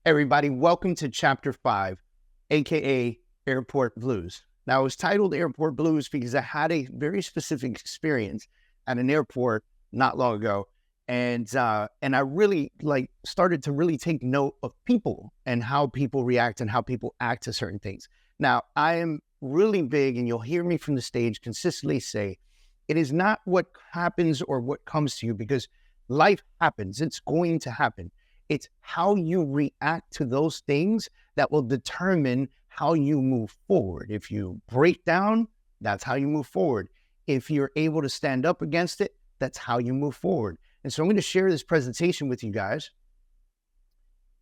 Everybody, welcome to Chapter 5, aka Airport Blues. Now, it was titled Airport Blues because I had a very specific experience at an airport not long ago, and I really started to really take note of people and how people react and how people act to certain things. Now, I am really big, and you'll hear me from the stage consistently say, it is not what happens or what comes to you, because life happens. It's going to happen. It's how you react to those things that will determine how you move forward. If you break down, that's how you move forward. If you're able to stand up against it, that's how you move forward. And so I'm going to share this presentation with you guys.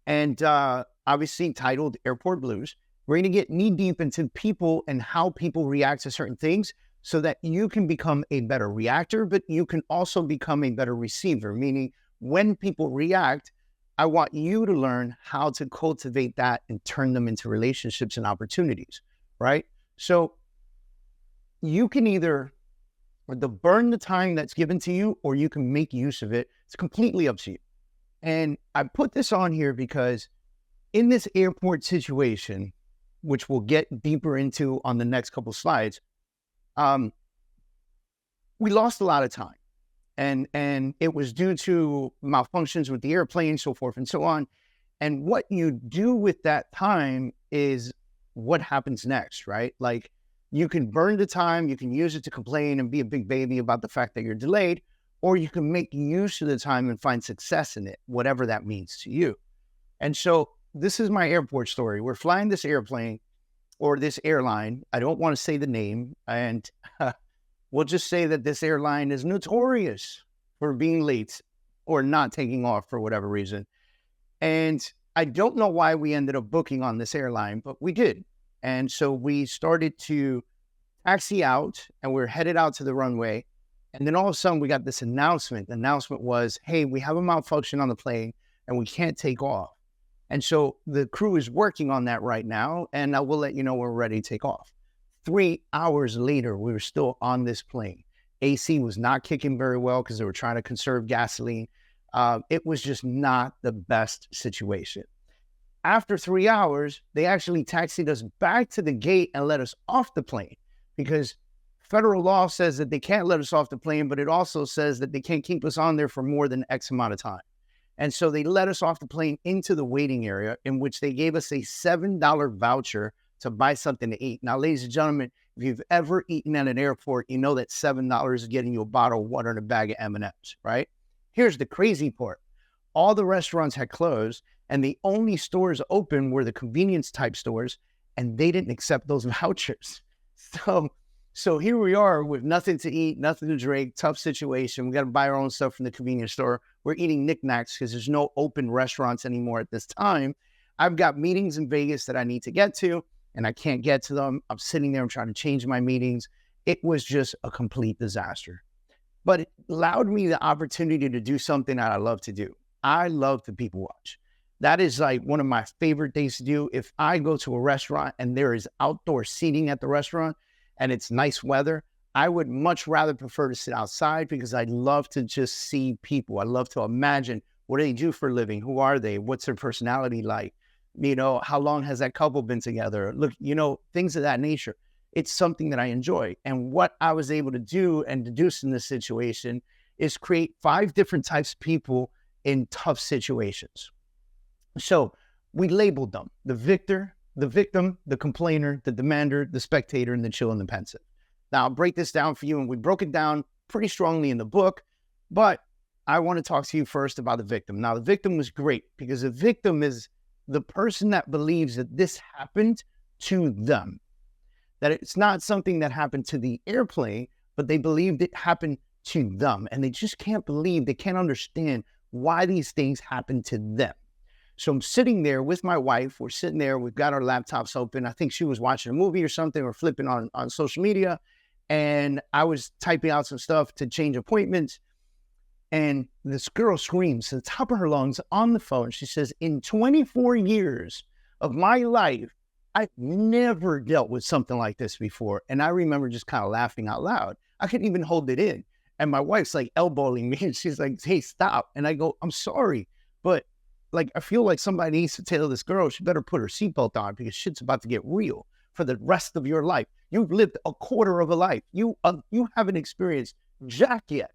And obviously titled Airport Blues. We're going to get knee deep into people and how people react to certain things so that you can become a better reactor, but you can also become a better receiver, meaning when people react, I want you to learn how to cultivate that and turn them into relationships and opportunities, right? So you can either burn the time that's given to you, or you can make use of it. It's completely up to you. And I put this on here because in this airport situation, which we'll get deeper into on the next couple slides, we lost a lot of time. And it was due to malfunctions with the airplane, so forth and so on. And what you do with that time is what happens next, right? Like, you can burn the time, you can use it to complain and be a big baby about the fact that you're delayed, or you can make use of the time and find success in it, whatever that means to you. And so this is my airport story. We're flying this airplane or this airline. I don't want to say the name, and we'll just say that this airline is notorious for being late or not taking off for whatever reason. And I don't know why we ended up booking on this airline, but we did. And so we started to taxi out, and we're headed out to the runway. And then all of a sudden we got this announcement. The announcement was, hey, we have a malfunction on the plane and we can't take off. And so the crew is working on that right now, and I will let you know when we're ready to take off. 3 hours later, we were still on this plane. AC was not kicking very well because they were trying to conserve gasoline. It was just not the best situation. After 3 hours, they actually taxied us back to the gate and let us off the plane, because federal law says that they can't let us off the plane, but it also says that they can't keep us on there for more than X amount of time. And so they let us off the plane into the waiting area, in which they gave us a $7 voucher to buy something to eat. Now, ladies and gentlemen, if you've ever eaten at an airport, you know that $7 is getting you a bottle of water and a bag of M&Ms, right? Here's the crazy part. All the restaurants had closed, and the only stores open were the convenience type stores, and they didn't accept those vouchers. So here we are with nothing to eat, nothing to drink, tough situation. We got to buy our own stuff from the convenience store. We're eating knickknacks because there's no open restaurants anymore at this time. I've got meetings in Vegas that I need to get to, and I can't get to them. I'm sitting there, I'm trying to change my meetings. It was just a complete disaster. But it allowed me the opportunity to do something that I love to do. I love to people watch. That is like one of my favorite things to do. If I go to a restaurant and there is outdoor seating at the restaurant and it's nice weather, I would much rather prefer to sit outside, because I love to just see people. I love to imagine, what do they do for a living? Who are they? What's their personality like? You know, how long has that couple been together? Look, you know, things of that nature. It's something that I enjoy. And what I was able to do and deduce in this situation is create 5 different types of people in tough situations. So we labeled them: the victor, the victim, the complainer, the demander, the spectator, and the chill and the pensive. Now, I'll break this down for you, and we broke it down pretty strongly in the book, but I want to talk to you first about the victim. Now, the victim was great, because the victim is the person that believes that this happened to them, that it's not something that happened to the airplane, but they believed it happened to them. And they just can't believe, they can't understand why these things happen to them. So I'm sitting there with my wife. We're sitting there. We've got our laptops open. I think she was watching a movie or something, or flipping on social media. And I was typing out some stuff to change appointments. And this girl screams to the top of her lungs on the phone. She says, in 24 years of my life, I've never dealt with something like this before. And I remember just kind of laughing out loud. I couldn't even hold it in. And my wife's like elbowing me, and she's like, hey, stop. And I go, I'm sorry, but like, I feel like somebody needs to tell this girl she better put her seatbelt on because shit's about to get real for the rest of your life. You've lived a quarter of a life. You haven't experienced jack yet.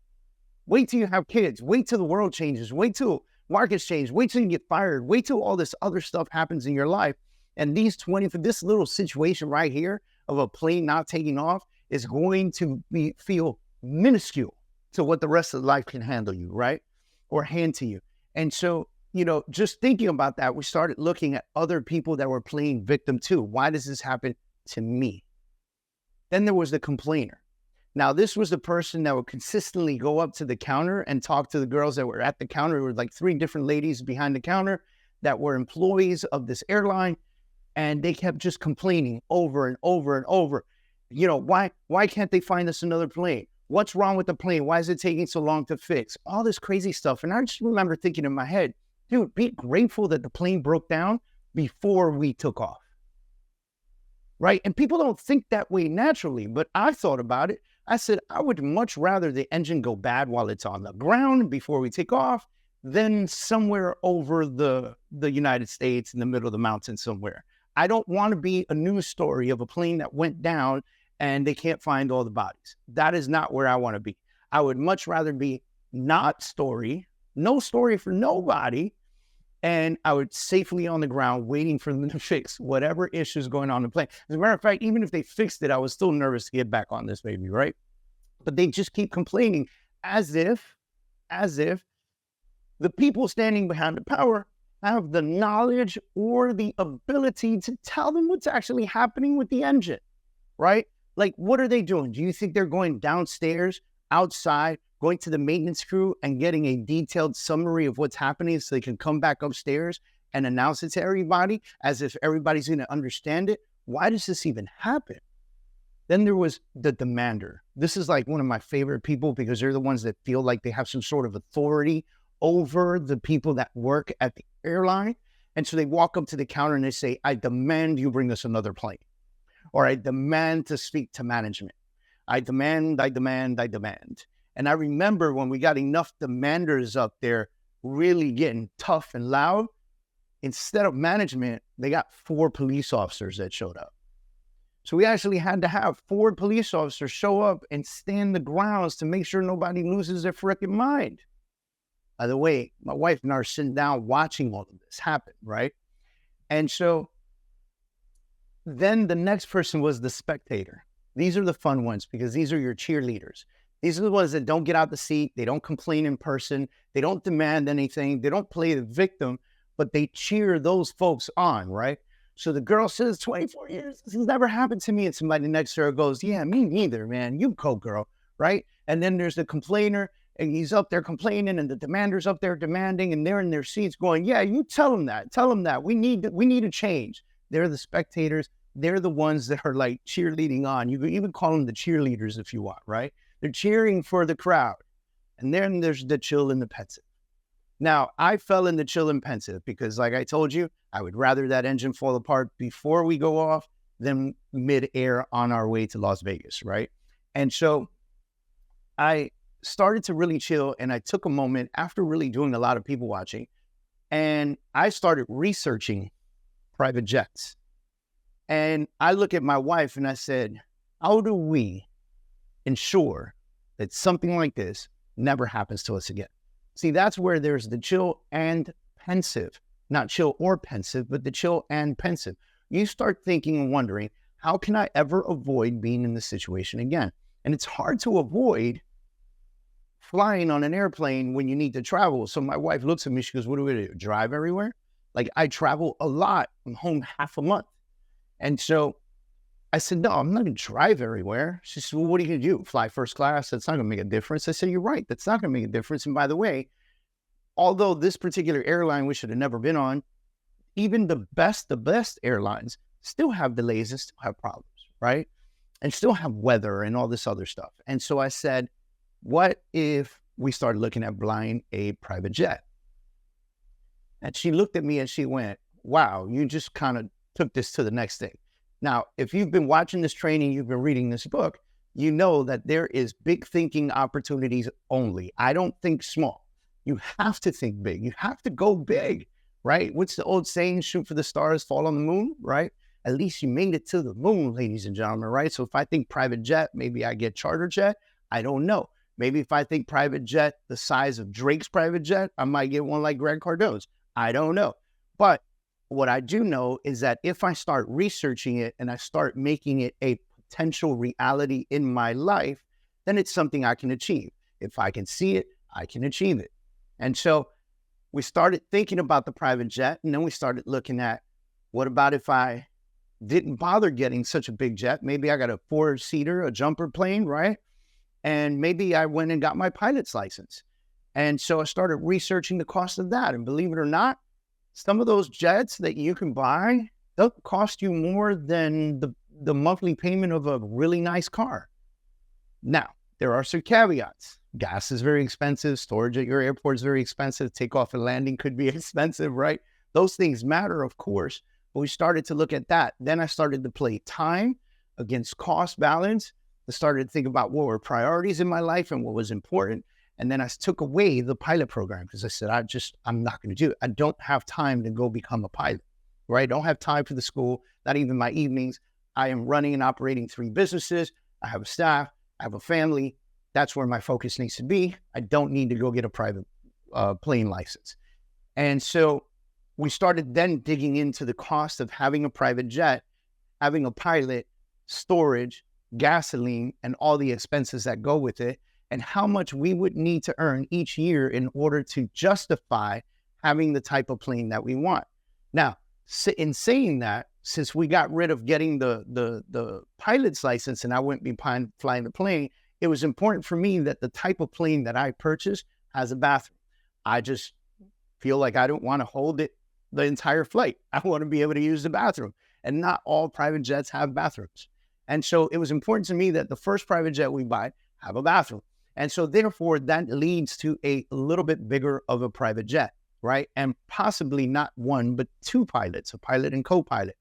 Wait till you have kids. Wait till the world changes. Wait till markets change. Wait till you get fired. Wait till all this other stuff happens in your life. And for this little situation right here of a plane not taking off is going to feel minuscule to what the rest of life can handle you, right? Or hand to you. And so, just thinking about that, we started looking at other people that were playing victim too. Why does this happen to me? Then there was the complainer. Now, this was the person that would consistently go up to the counter and talk to the girls that were at the counter. There were like 3 different ladies behind the counter that were employees of this airline, and they kept just complaining over and over and over. Why can't they find us another plane? What's wrong with the plane? Why is it taking so long to fix? All this crazy stuff. And I just remember thinking in my head, dude, be grateful that the plane broke down before we took off. Right? And people don't think that way naturally, but I thought about it. I said, I would much rather the engine go bad while it's on the ground before we take off than somewhere over the United States in the middle of the mountain somewhere. I don't want to be a news story of a plane that went down and they can't find all the bodies. That is not where I want to be. I would much rather be not story, no story for nobody, and I would safely on the ground waiting for them to fix whatever issues going on in the plane. As a matter of fact, even if they fixed it, I was still nervous to get back on this baby, right? But they just keep complaining as if the people standing behind the power have the knowledge or the ability to tell them what's actually happening with the engine, right? Like, what are they doing? Do you think they're going downstairs, outside, going to the maintenance crew and getting a detailed summary of what's happening so they can come back upstairs and announce it to everybody as if everybody's going to understand it? Why does this even happen? Then there was the demander. This is like one of my favorite people because they're the ones that feel like they have some sort of authority over the people that work at the airline. And so they walk up to the counter and they say, I demand you bring us another plane. Or I demand to speak to management. I demand. And I remember when we got enough demanders up there really getting tough and loud, instead of management, they got 4 police officers that showed up. So we actually had to have 4 police officers show up and stand the grounds to make sure nobody loses their freaking mind. By the way, my wife and I are sitting down watching all of this happen, right? And so then the next person was the spectator. These are the fun ones because these are your cheerleaders. These are the ones that don't get out the seat. They don't complain in person. They don't demand anything. They don't play the victim, but they cheer those folks on, right? So the girl says, 24 years, this has never happened to me. And somebody next to her goes, yeah, me neither, man. You go, girl, right? And then there's the complainer, and he's up there complaining, and the demander's up there demanding, and they're in their seats going, yeah, you tell them that. Tell them that. We need a change. They're the spectators. They're the ones that are like cheerleading on. You could even call them the cheerleaders if you want, right? They're cheering for the crowd. And then there's the chill and the pensive. Now, I fell in the chill and pensive because, like I told you, I would rather that engine fall apart before we go off than mid-air on our way to Las Vegas, right? And so I started to really chill, and I took a moment after really doing a lot of people watching, and I started researching private jets. And I look at my wife and I said, how do we ensure that something like this never happens to us again? See, that's where there's the chill and pensive, not chill or pensive, but the chill and pensive. You start thinking and wondering, how can I ever avoid being in this situation again? And it's hard to avoid flying on an airplane when you need to travel. So my wife looks at me, she goes, what do we do? Drive everywhere? Like, I travel a lot. I'm home half a month. And so I said, no, I'm not going to drive everywhere. She said, well, what are you going to do? Fly first class? That's not going to make a difference. I said, you're right. That's not going to make a difference. And by the way, although this particular airline we should have never been on, even the best airlines still have delays and still have problems, right? And still have weather and all this other stuff. And so I said, what if we started looking at flying a private jet? And she looked at me and she went, wow, you just kind of took this to the next thing. Now, if you've been watching this training, you've been reading this book, you know that there is big thinking opportunities only. I don't think small. You have to think big. You have to go big, right? What's the old saying? Shoot for the stars, fall on the moon, right? At least you made it to the moon, ladies and gentlemen, right? So if I think private jet, maybe I get charter jet. I don't know. Maybe if I think private jet, the size of Drake's private jet, I might get one like Grant Cardone's. I don't know. But what I do know is that if I start researching it and I start making it a potential reality in my life, then it's something I can achieve. If I can see it, I can achieve it. And so we started thinking about the private jet, and then we started looking at, what about if I didn't bother getting such a big jet? Maybe I got a 4-seater, a jumper plane, right? And maybe I went and got my pilot's license. And so I started researching the cost of that. And believe it or not, some of those jets that you can buy, they'll cost you more than the monthly payment of a really nice car. Now, there are some caveats. Gas is very expensive. Storage at your airport is very expensive. Takeoff and landing could be expensive, right? Those things matter, of course. But we started to look at that. Then I started to play time against cost balance. I started to think about what were priorities in my life and what was important. And then I took away the pilot program because I said, I'm not going to do it. I don't have time to go become a pilot, right? I don't have time for the school, not even my evenings. I am running and operating 3 businesses. I have a staff. I have a family. That's where my focus needs to be. I don't need to go get a private plane license. And so we started then digging into the cost of having a private jet, having a pilot, storage, gasoline, and all the expenses that go with it, and how much we would need to earn each year in order to justify having the type of plane that we want. Now, in saying that, since we got rid of getting the pilot's license and I wouldn't be flying the plane, it was important for me that the type of plane that I purchased has a bathroom. I just feel like I don't want to hold it the entire flight. I want to be able to use the bathroom, and not all private jets have bathrooms. And so it was important to me that the first private jet we buy have a bathroom. And so therefore that leads to a little bit bigger of a private jet, right? And possibly not 1, but 2 pilots, a pilot and co-pilot.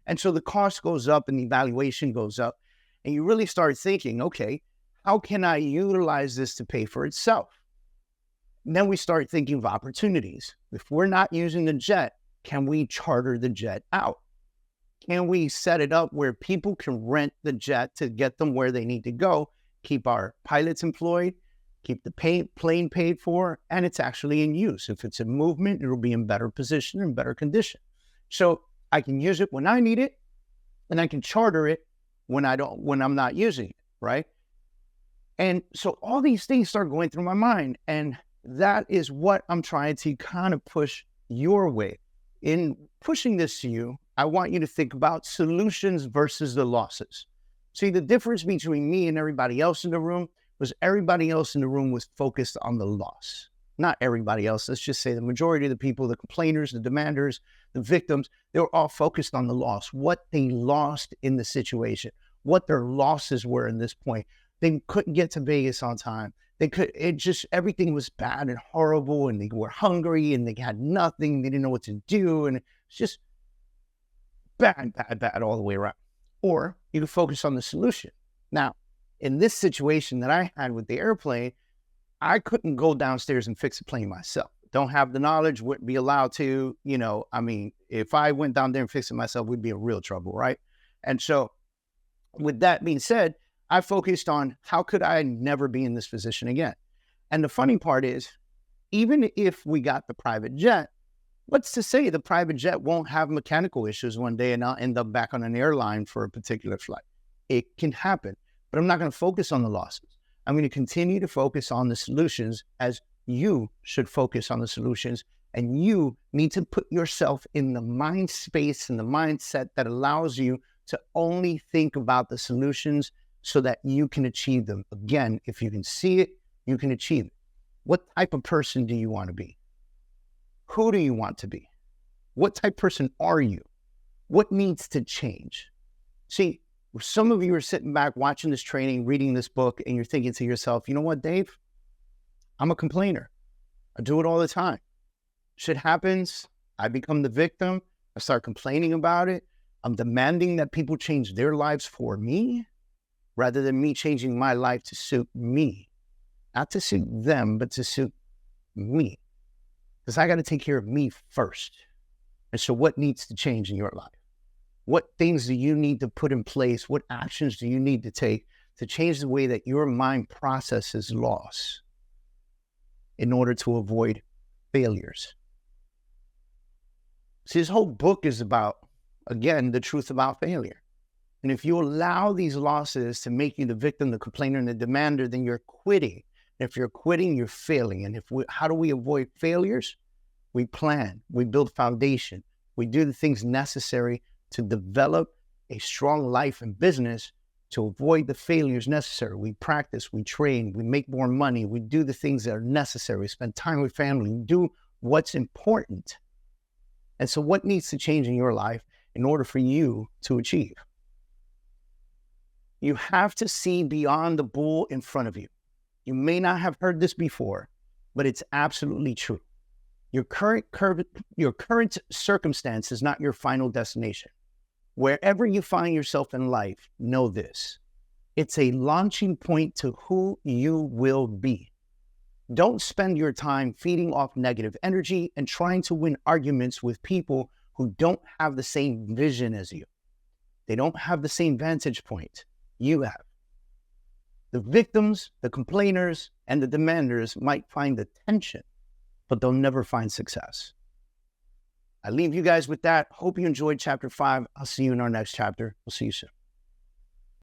And so the cost goes up and the evaluation goes up. And you really start thinking, okay, how can I utilize this to pay for itself? And then we start thinking of opportunities. If we're not using the jet, can we charter the jet out? Can we set it up where people can rent the jet to get them where they need to go, keep our pilots employed, keep the plane paid for, and it's actually in use. If it's in movement, it'll be in better position and better condition. So I can use it when I need it, and I can charter it when I'm not using it, right? And so all these things start going through my mind, and that is what I'm trying to kind of push your way. In pushing this to you, I want you to think about solutions versus the losses. See, the difference between me and everybody else in the room was everybody else in the room was focused on the loss. Not everybody else. Let's just say the majority of the people, the complainers, the demanders, the victims, they were all focused on the loss, what they lost in the situation, what their losses were in this point. They couldn't get to Vegas on time. Everything was bad and horrible, and they were hungry and they had nothing. They didn't know what to do. And it's just bad all the way around. Or you can focus on the solution. Now, in this situation that I had with the airplane, I couldn't go downstairs and fix a plane myself. Don't have the knowledge, wouldn't be allowed to, if I went down there and fixed it myself, we'd be in real trouble, right? And so with that being said, I focused on how could I never be in this position again? And the funny part is, even if we got the private jet, what's to say the private jet won't have mechanical issues one day and I'll end up back on an airline for a particular flight? It can happen, but I'm not going to focus on the losses. I'm going to continue to focus on the solutions, as you should focus on the solutions. And you need to put yourself in the mind space and the mindset that allows you to only think about the solutions so that you can achieve them. Again, if you can see it, you can achieve it. What type of person do you want to be? Who do you want to be? What type of person are you? What needs to change? See, some of you are sitting back watching this training, reading this book, and you're thinking to yourself, you know what, Dave? I'm a complainer. I do it all the time. Shit happens. I become the victim. I start complaining about it. I'm demanding that people change their lives for me rather than me changing my life to suit me. Not to suit them, but to suit me. because I got to take care of me first. And so what needs to change in your life? What things do you need to put in place? What actions do you need to take to change the way that your mind processes loss in order to avoid failures? See, this whole book is about, again, the truth about failure. And if you allow these losses to make you the victim, the complainer, and the demander, then you're quitting. And if you're quitting, you're failing. And how do we avoid failures? We plan, we build foundation, we do the things necessary to develop a strong life and business to avoid the failures necessary. We practice, we train, we make more money, we do the things that are necessary, we spend time with family, we do what's important. And so what needs to change in your life in order for you to achieve? You have to see beyond the bull in front of you. You may not have heard this before, but it's absolutely true. Your current circumstance is not your final destination. Wherever you find yourself in life, know this. It's a launching point to who you will be. Don't spend your time feeding off negative energy and trying to win arguments with people who don't have the same vision as you. They don't have the same vantage point you have. The victims, the complainers, and the demanders might find the tension, but they'll never find success. I leave you guys with that. Hope you enjoyed chapter 5. I'll see you in our next chapter. We'll see you soon.